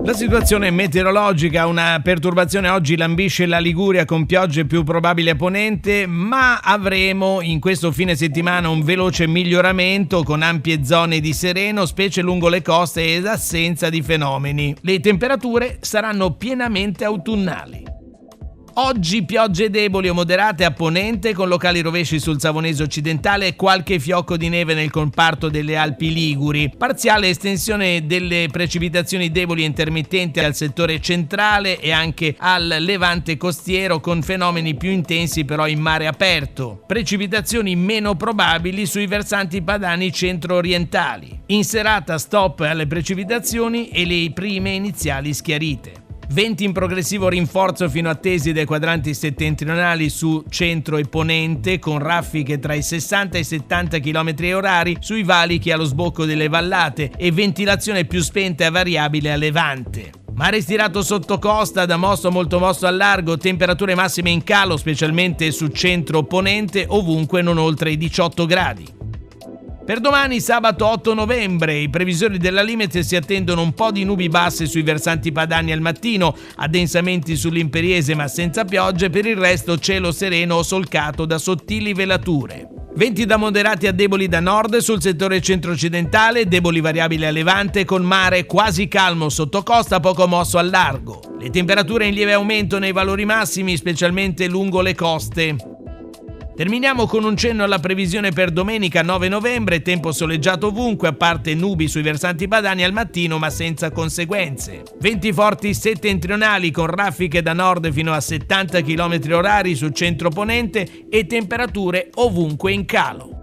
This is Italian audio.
La situazione meteorologica, una perturbazione oggi lambisce la Liguria con piogge più probabili a ponente, ma avremo in questo fine settimana un veloce miglioramento con ampie zone di sereno, specie lungo le coste ed assenza di fenomeni. Le temperature saranno pienamente autunnali. Oggi piogge deboli o moderate a ponente con locali rovesci sul Savonese occidentale e qualche fiocco di neve nel comparto delle Alpi Liguri. Parziale estensione delle precipitazioni deboli e intermittenti al settore centrale e anche al levante costiero con fenomeni più intensi però in mare aperto. Precipitazioni meno probabili sui versanti padani centro-orientali. In serata stop alle precipitazioni e le prime iniziali schiarite. Venti in progressivo rinforzo fino a Tesi dai quadranti settentrionali su centro e ponente con raffiche tra i 60 e i 70 km/h sui valichi allo sbocco delle vallate e ventilazione più spenta e variabile a levante. Mare stirato sotto costa da mosso molto mosso al largo, temperature massime in calo specialmente su centro-ponente ovunque non oltre i 18 gradi. Per domani, sabato 8 novembre, i previsori della Limite si attendono un po' di nubi basse sui versanti padani al mattino, addensamenti sull'Imperiese ma senza piogge, per il resto cielo sereno o solcato da sottili velature. Venti da moderati a deboli da nord sul settore centro-occidentale, deboli variabili a levante con mare quasi calmo sotto costa, poco mosso al largo. Le temperature in lieve aumento nei valori massimi, specialmente lungo le coste. Terminiamo con un cenno alla previsione per domenica 9 novembre, tempo soleggiato ovunque, a parte nubi sui versanti padani al mattino ma senza conseguenze. Venti forti settentrionali con raffiche da nord fino a 70 km/h su centro-ponente e temperature ovunque in calo.